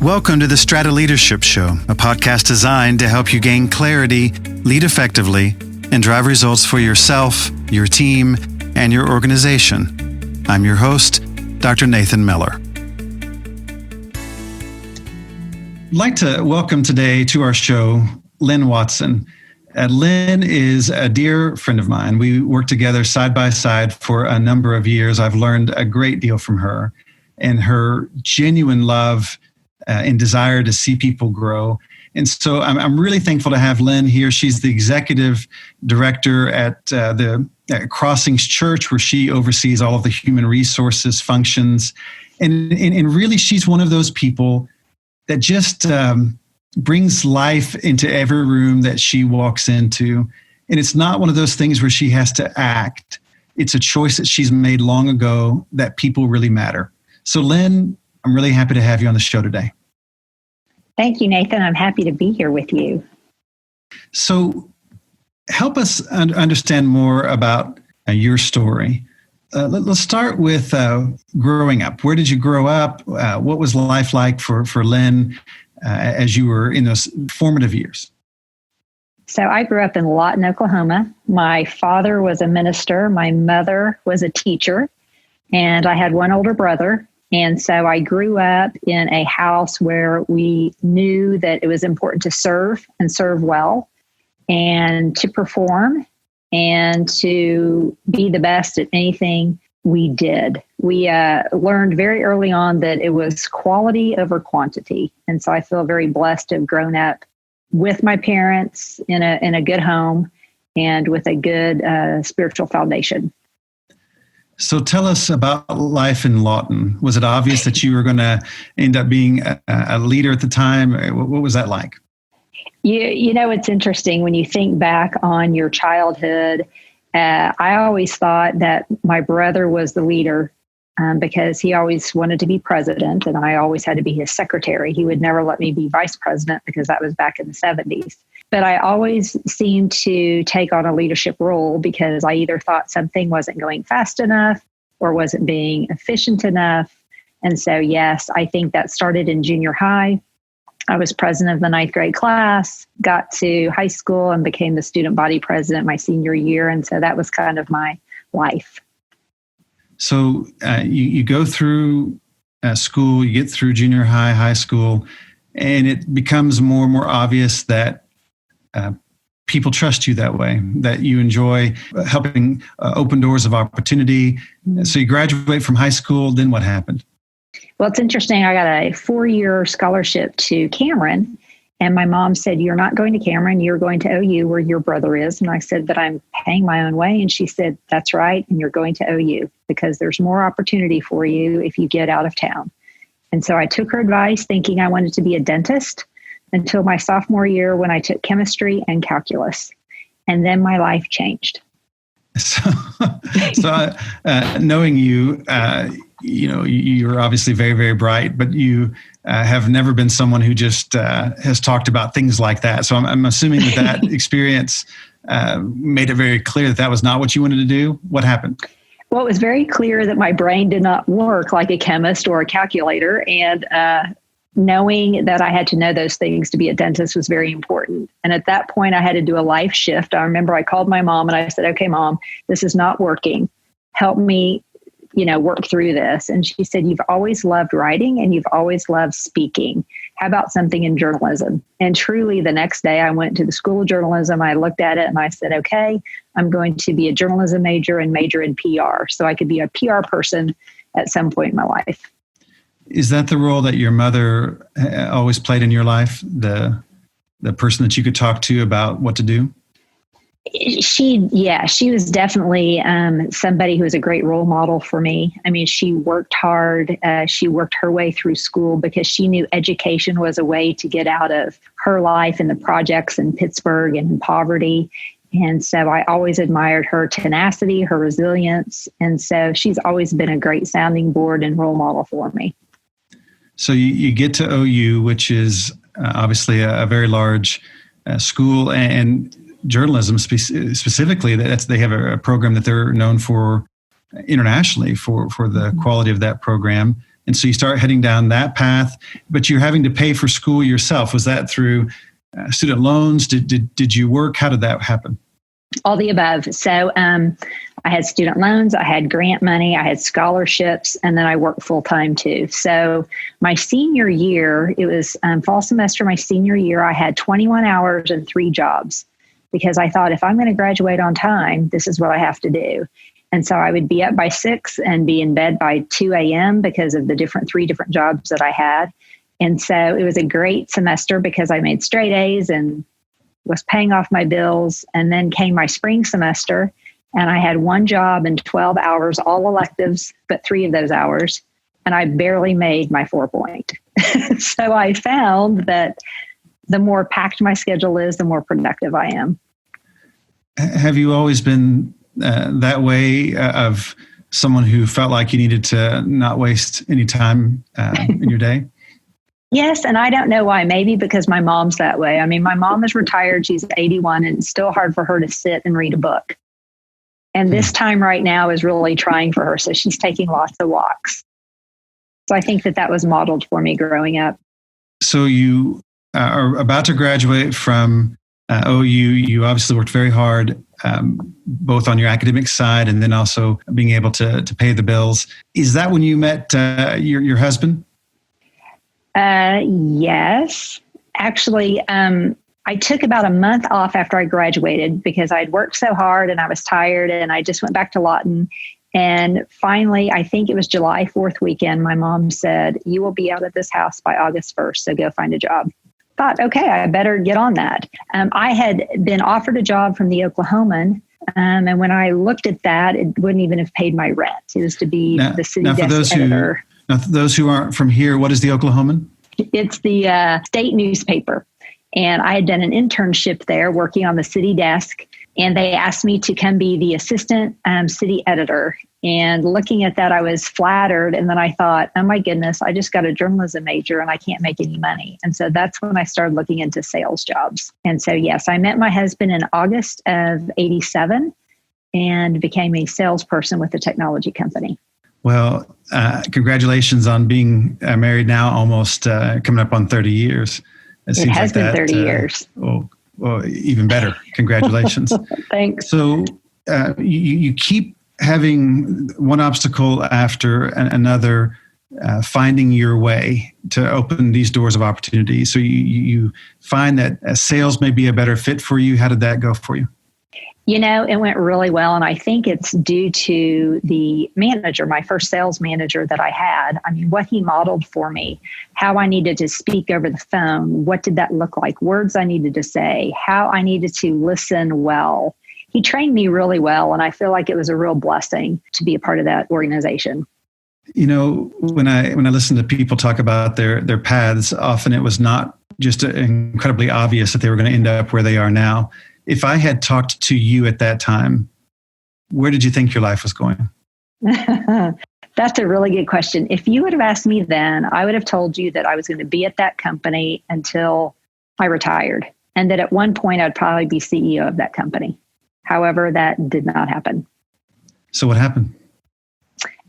Welcome to the Strata Leadership Show, a podcast designed to help you gain clarity, lead effectively, and drive results for yourself, your team, and your organization. I'm your host, Dr. Nathan Miller. I'd like to welcome today to our show, Lyn Watson. Lyn is a dear friend of mine. We worked together side by side for a number of years. I've learned a great deal from her and her genuine love and desire to see people grow. And so I'm really thankful to have Lyn here. She's the executive director at Crossings Church, where she oversees all of the human resources functions. And really, she's one of those people that just brings life into every room that she walks into. And it's not one of those things where she has to act. It's a choice that she's made long ago that people really matter. So Lyn, I'm really happy to have you on the show today. Thank you, Nathan. I'm happy to be here with you. So help us understand more about your story. Let's start with growing up. Where did you grow up? What was life like for Lyn as you were in those formative years? So I grew up in Lawton, Oklahoma. My father was a minister. My mother was a teacher. And I had one older brother. And so I grew up in a house where we knew that it was important to serve and serve well and to perform and to be the best at anything we did. We learned very early on that it was quality over quantity. And so I feel very blessed to have grown up with my parents in a good home and with a good spiritual foundation. So tell us about life in Lawton. Was it obvious that you were going to end up being a leader at the time? What was that like? You know, it's interesting when you think back on your childhood. I always thought that my brother was the leader because he always wanted to be president, and I always had to be his secretary. He would never let me be vice president because that was back in the 70s. But I always seemed to take on a leadership role because I either thought something wasn't going fast enough or wasn't being efficient enough. And so, yes, I think that started in junior high. I was president of the 9th grade class, got to high school and became the student body president my senior year. And so that was kind of my life. So you go through school, you get through junior high, high school, and it becomes more and more obvious that people trust you that way, that you enjoy helping open doors of opportunity. So you graduate from high school, then what happened? Well, it's interesting. I got a 4-year scholarship to Cameron, and my mom said, "You're not going to Cameron, you're going to OU where your brother is." And I said, "But I'm paying my own way." And she said, "That's right. And you're going to OU because there's more opportunity for you if you get out of town." And so I took her advice thinking I wanted to be a dentist until my sophomore year when I took chemistry and calculus. And then my life changed. So knowing you, you're obviously very, very bright, but you have never been someone who just has talked about things like that. So I'm assuming that experience made it very clear that was not what you wanted to do. What happened? Well, it was very clear that my brain did not work like a chemist or a calculator. And knowing that I had to know those things to be a dentist was very important. And at that point, I had to do a life shift. I remember I called my mom and I said, "Okay, Mom, this is not working. Help me, work through this." And she said, "You've always loved writing and you've always loved speaking. How about something in journalism?" And truly the next day I went to the School of Journalism. I looked at it and I said, "Okay, I'm going to be a journalism major and major in PR so I could be a PR person at some point in my life." Is that the role that your mother always played in your life? The person that you could talk to about what to do? She was definitely somebody who was a great role model for me. I mean, she worked hard. She worked her way through school because she knew education was a way to get out of her life and the projects in Pittsburgh and in poverty. And so I always admired her tenacity, her resilience. And so she's always been a great sounding board and role model for me. So you get to OU, which is obviously a very large school, and journalism specifically. They have a program that they're known for internationally for the quality of that program. And so you start heading down that path, but you're having to pay for school yourself. Was that through student loans? Did you work? How did that happen? All the above. So I had student loans, I had grant money, I had scholarships, and then I worked full time too. So my senior year, it was fall semester, my senior year, I had 21 hours and 3 jobs because I thought if I'm going to graduate on time, this is what I have to do. And so I would be up by 6 and be in bed by 2 a.m. because of the 3 different jobs that I had. And so it was a great semester because I made straight A's and was paying off my bills. And then came my spring semester and I had 1 job and 12 hours, all electives, but 3 of those hours. And I barely made my 4 point. So I found that the more packed my schedule is, the more productive I am. Have you always been that way of someone who felt like you needed to not waste any time in your day? Yes, and I don't know why. Maybe because my mom's that way. I mean, my mom is retired. She's 81, and it's still hard for her to sit and read a book. And this time right now is really trying for her. So she's taking lots of walks. So I think that was modeled for me growing up. So you are about to graduate from OU. You obviously worked very hard, both on your academic side and then also being able to pay the bills. Is that when you met your husband? Yes. Actually, I took about a month off after I graduated because I'd worked so hard and I was tired, and I just went back to Lawton. And finally, I think it was July 4th weekend, my mom said, "You will be out of this house by August 1st, so go find a job." Thought, okay, I better get on that. I had been offered a job from the Oklahoman, and when I looked at that, it wouldn't even have paid my rent. It was to be the city desk editor. Now, for those who aren't from here, what is the Oklahoman? It's the state newspaper. And I had done an internship there working on the city desk. And they asked me to come be the assistant city editor. And looking at that, I was flattered. And then I thought, oh my goodness, I just got a journalism major and I can't make any money. And so that's when I started looking into sales jobs. And so, yes, I met my husband in August of '87 and became a salesperson with a technology company. Well, congratulations on being married now, almost coming up on 30 years. It has been 30 years. Well, even better. Congratulations. Thanks. So you keep having one obstacle after another, finding your way to open these doors of opportunity. So you find that sales may be a better fit for you. How did that go for you? You know, it went really well. And I think it's due to the manager, my first sales manager that I had. I mean, what he modeled for me, how I needed to speak over the phone. What did that look like? Words I needed to say, how I needed to listen well. He trained me really well. And I feel like it was a real blessing to be a part of that organization. You know, when I listen to people talk about their paths, often it was not just incredibly obvious that they were going to end up where they are now. If I had talked to you at that time, where did you think your life was going? That's a really good question. If you would have asked me then, I would have told you that I was going to be at that company until I retired, and that at one point I'd probably be CEO of that company. However, that did not happen. So what happened?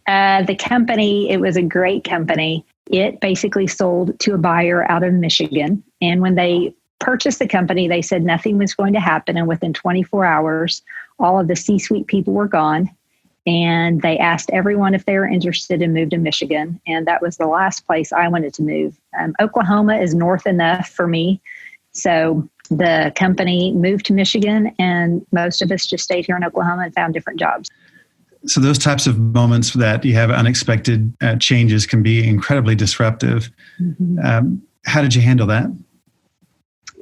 The company, it was a great company. It basically sold to a buyer out of Michigan. And when they purchased the company, they said nothing was going to happen. And within 24 hours, all of the C-suite people were gone. And they asked everyone if they were interested and moved to Michigan. And that was the last place I wanted to move. Oklahoma is north enough for me. So the company moved to Michigan, and most of us just stayed here in Oklahoma and found different jobs. So those types of moments that you have unexpected changes can be incredibly disruptive. Mm-hmm. How did you handle that?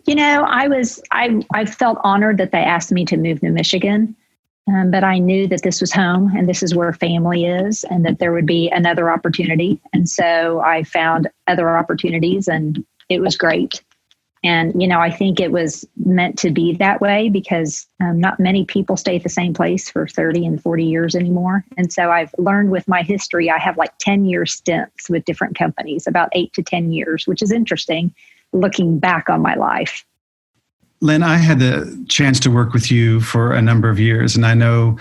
You know, I felt honored that they asked me to move to Michigan, but I knew that this was home and this is where family is, and that there would be another opportunity. And so I found other opportunities, and it was great. And, you know, I think it was meant to be that way because not many people stay at the same place for 30 and 40 years anymore. And so I've learned with my history, I have like 10-year stints with different companies, about 8 to 10 years, which is interesting looking back on my life. Lyn, I had the chance to work with you for a number of years, and I know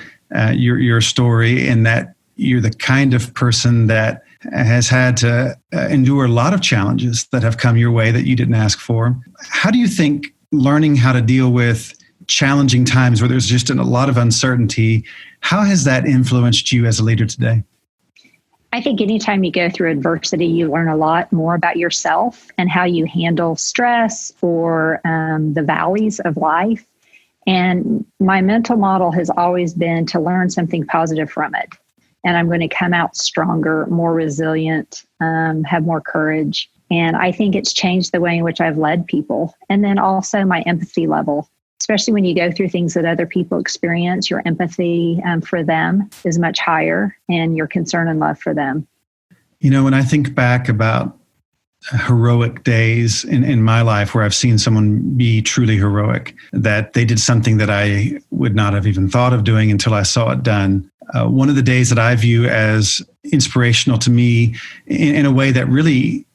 your story in that you're the kind of person that has had to endure a lot of challenges that have come your way that you didn't ask for. How do you think learning how to deal with challenging times where there's just a lot of uncertainty, how has that influenced you as a leader today? I think anytime you go through adversity, you learn a lot more about yourself and how you handle stress or the valleys of life. And my mental model has always been to learn something positive from it. And I'm going to come out stronger, more resilient, have more courage. And I think it's changed the way in which I've led people. And then also my empathy level, especially when you go through things that other people experience, your empathy for them is much higher and your concern and love for them. You know, when I think back about heroic days in my life where I've seen someone be truly heroic, that they did something that I would not have even thought of doing until I saw it done. One of the days that I view as inspirational to me in a way that really,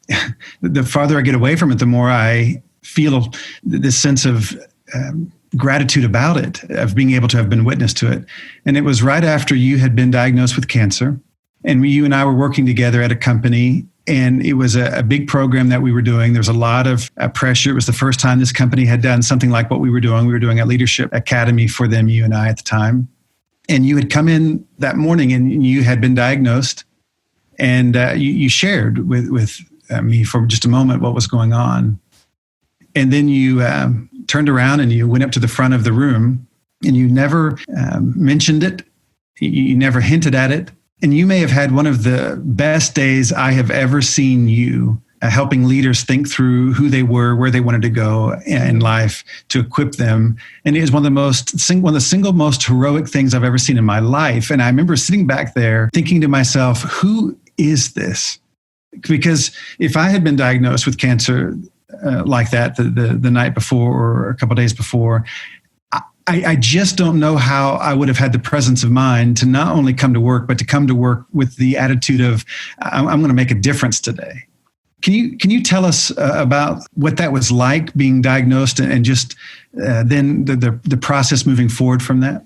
the farther I get away from it, the more I feel this sense of gratitude about it, of being able to have been witness to it. And it was right after you had been diagnosed with cancer. And you and I were working together at a company, and it was a big program that we were doing. There was a lot of pressure. It was the first time this company had done something like what we were doing. We were doing a leadership academy for them, you and I at the time. And you had come in that morning and you had been diagnosed, and you shared with me for just a moment what was going on. And then you turned around and you went up to the front of the room, and you never mentioned it. You never hinted at it. And you may have had one of the best days I have ever seen you helping leaders think through who they were, where they wanted to go in life to equip them. And it is one of the single most heroic things I've ever seen in my life. And I remember sitting back there thinking to myself, who is this? Because if I had been diagnosed with cancer like that the night before or a couple of days before, I just don't know how I would have had the presence of mind to not only come to work, but to come to work with the attitude of, I'm going to make a difference today. Can you tell us about what that was like being diagnosed and just then the process moving forward from that?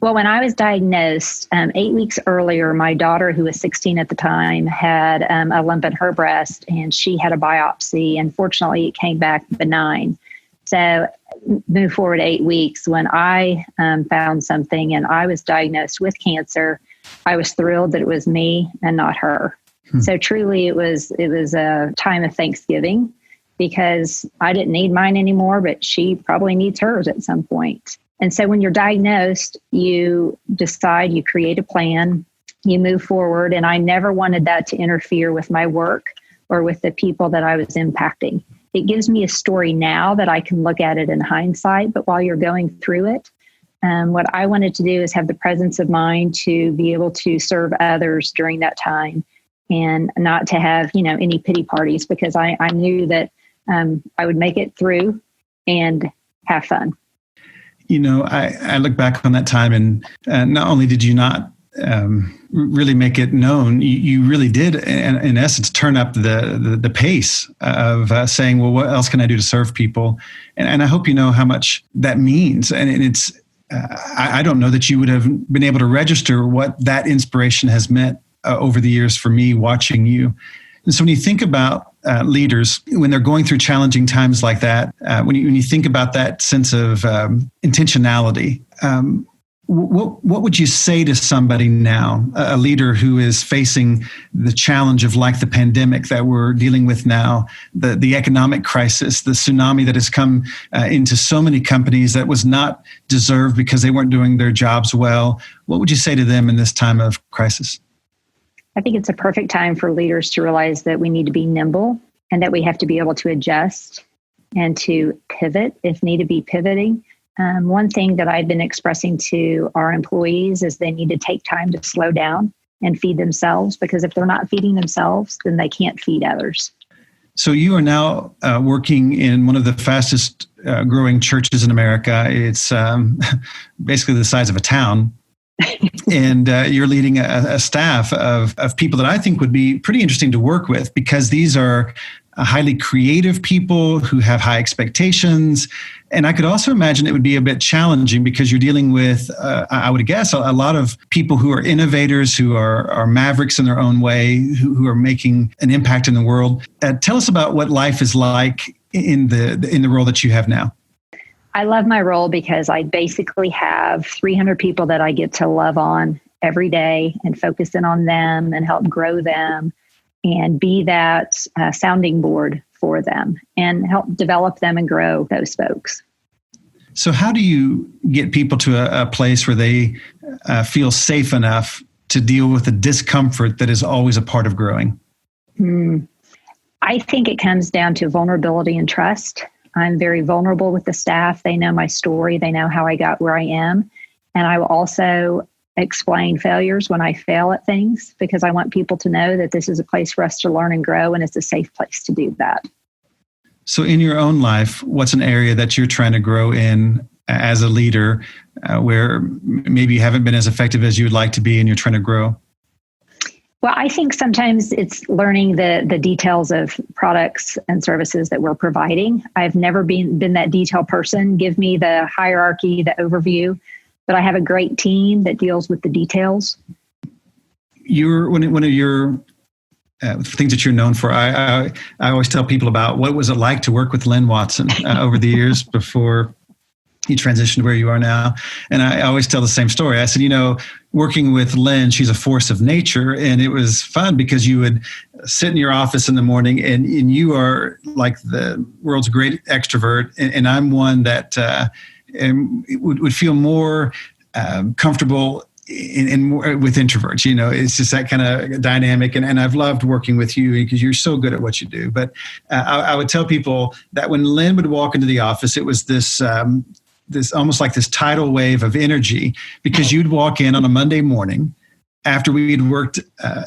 Well, when I was diagnosed 8 weeks earlier, my daughter, who was 16 at the time, had a lump in her breast, and she had a biopsy. And fortunately, it came back benign. So move forward 8 weeks, when I found something and I was diagnosed with cancer, I was thrilled that it was me and not her. So truly, it was a time of Thanksgiving, because I didn't need mine anymore, but she probably needs hers at some point. And so when you're diagnosed, you decide, you create a plan, you move forward. And I never wanted that to interfere with my work or with the people that I was impacting. It gives me a story now that I can look at it in hindsight, but while you're going through it, what I wanted to do is have the presence of mind to be able to serve others during that time, and not to have, any pity parties, because I knew that I would make it through and have fun. I look back on that time, and not only did you not really make it known, you really did, in essence, turn up the pace of saying, well, what else can I do to serve people? And I hope you know how much that means. And it's, I don't know that you would have been able to register what that inspiration has meant over the years for me watching you. And so when you think about leaders, when they're going through challenging times like that, when you think about that sense of intentionality, what would you say to somebody now, a leader who is facing the challenge of, like, the pandemic that we're dealing with now, the economic crisis, the tsunami that has come into so many companies that was not deserved because they weren't doing their jobs well? What would you say to them in this time of crisis? I think it's a perfect time for leaders to realize that we need to be nimble and that we have to be able to adjust and to pivot if need to be pivoting. One thing that I've been expressing to our employees is they need to take time to slow down and feed themselves, because if they're not feeding themselves, then they can't feed others. So you are now working in one of the fastest growing churches in America. It's basically the size of a town. And you're leading a staff of people that I think would be pretty interesting to work with, because these are highly creative people who have high expectations. And I could also imagine it would be a bit challenging because you're dealing with, I would guess, a lot of people who are innovators, who are mavericks in their own way, who are making an impact in the world. Tell us about what life is like in the role that you have now. I love my role because I basically have 300 people that I get to love on every day and focus in on them and help grow them and be that sounding board for them and help develop them and grow those folks. So how do you get people to a place where they feel safe enough to deal with the discomfort that is always a part of growing? I think it comes down to vulnerability and trust. I'm very vulnerable with the staff. They know my story. They know how I got where I am. And I will also explain failures when I fail at things because I want people to know that this is a place for us to learn and grow, and it's a safe place to do that. So in your own life, what's an area that you're trying to grow in as a leader where maybe you haven't been as effective as you would like to be and you're trying to grow? Well, I think sometimes it's learning the details of products and services that we're providing. I've never been that detail person. Give me the hierarchy, the overview, but I have a great team that deals with the details. One of your things that you're known for, I always tell people about what was it like to work with Lyn Watson over the years before you transitioned to where you are now. And I always tell the same story. I said, working with Lyn, she's a force of nature. And it was fun because you would sit in your office in the morning and you are like the world's great extrovert. And I'm one that would feel more comfortable in more with introverts. It's just that kind of dynamic. And I've loved working with you because you're so good at what you do. But I would tell people that when Lyn would walk into the office, it was this almost like this tidal wave of energy, because you'd walk in on a Monday morning after we'd worked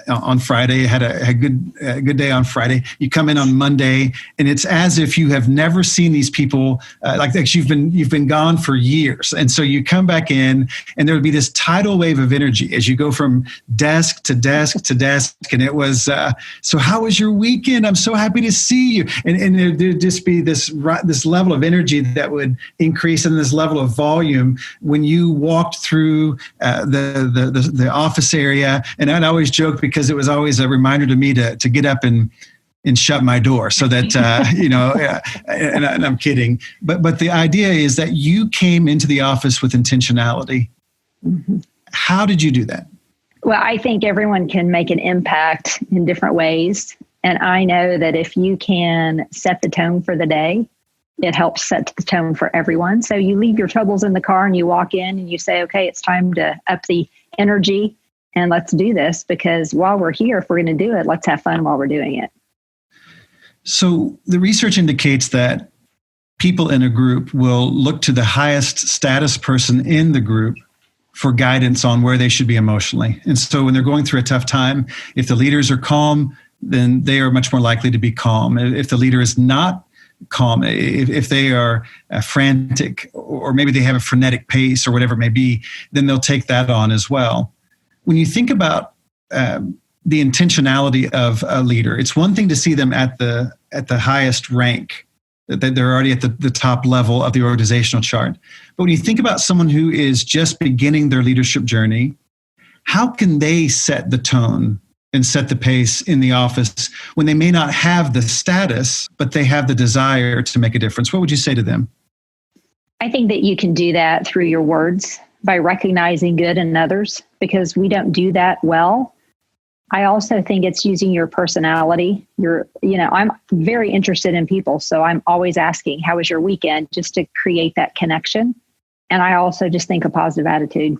on Friday, had a good day on Friday. You come in on Monday, and it's as if you have never seen these people like you've been gone for years. And so you come back in, and there would be this tidal wave of energy as you go from desk to desk to desk. And it was, so how was your weekend? I'm so happy to see you. And there'd just be this level of energy that would increase, and this level of volume when you walked through the office area. And I'd always joke because it was always a reminder to me to get up and shut my door so that, and I'm kidding. But the idea is that you came into the office with intentionality. Mm-hmm. How did you do that? Well, I think everyone can make an impact in different ways. And I know that if you can set the tone for the day, it helps set the tone for everyone. So you leave your troubles in the car and you walk in and you say, okay, it's time to up the energy. And let's do this, because while we're here, if we're going to do it, let's have fun while we're doing it. So the research indicates that people in a group will look to the highest status person in the group for guidance on where they should be emotionally. And so when they're going through a tough time, if the leaders are calm, then they are much more likely to be calm. If the leader is not calm, if they are frantic, or maybe they have a frenetic pace or whatever it may be, then they'll take that on as well. When you think about the intentionality of a leader, it's one thing to see them at the highest rank, that they're already at the top level of the organizational chart. But when you think about someone who is just beginning their leadership journey, how can they set the tone and set the pace in the office when they may not have the status, but they have the desire to make a difference? What would you say to them? I think that you can do that through your words, by recognizing good in others, because we don't do that well. I also think it's using your personality. I'm very interested in people, so I'm always asking, how was your weekend, just to create that connection. And I also just think a positive attitude.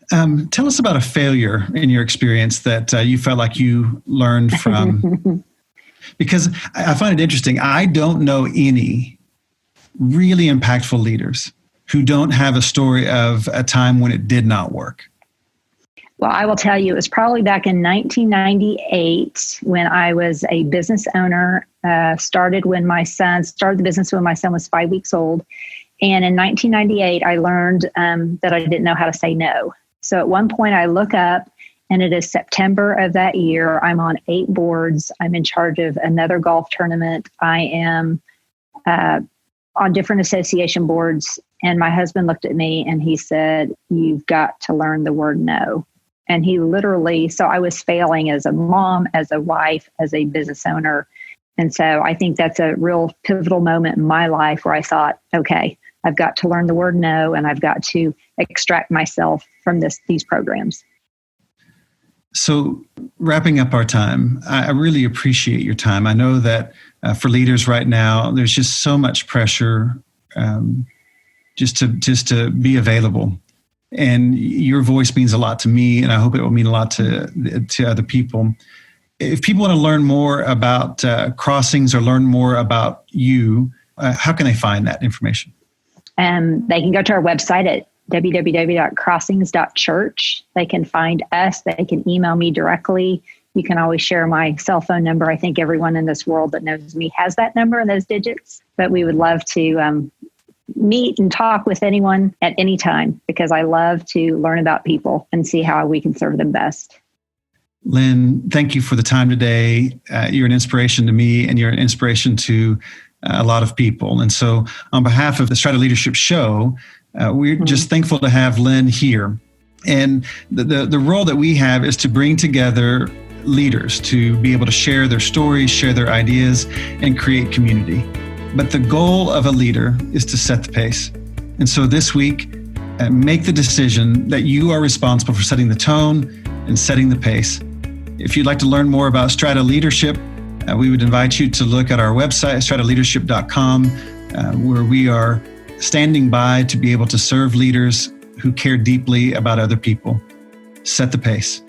Tell us about a failure in your experience that you felt like you learned from. Because I find it interesting. I don't know any really impactful leaders who don't have a story of a time when it did not work. Well, I will tell you, it was probably back in 1998 when I was a business owner, started the business when my son was 5 weeks old. And in 1998, I learned that I didn't know how to say no. So at one point I look up And it is September of that year. I'm on 8 boards. I'm in charge of another golf tournament. I am on different association boards. And my husband looked at me and he said, "You've got to learn the word no." And he literally, so I was failing as a mom, as a wife, as a business owner. And so I think that's a real pivotal moment in my life where I thought, okay, I've got to learn the word no, and I've got to extract myself from these programs. So wrapping up our time, I really appreciate your time. I know that for leaders right now, there's just so much pressure just to be available. And your voice means a lot to me, and I hope it will mean a lot to other people. If people want to learn more about Crossings or learn more about you, how can they find that information? They can go to our website at www.crossings.church. They can find us. They can email me directly. You can always share my cell phone number. I think everyone in this world that knows me has that number and those digits. But we would love to meet and talk with anyone at any time, because I love to learn about people and see how we can serve them best. Lyn, thank you for the time today. You're an inspiration to me, and you're an inspiration to a lot of people. And so on behalf of the Strata Leadership Show, we're just thankful to have Lyn here. And the role that we have is to bring together leaders to be able to share their stories, share their ideas, and create community. But the goal of a leader is to set the pace. And so this week, make the decision that you are responsible for setting the tone and setting the pace. If you'd like to learn more about Strata Leadership, we would invite you to look at our website, strataleadership.com, where we are standing by to be able to serve leaders who care deeply about other people. Set the pace.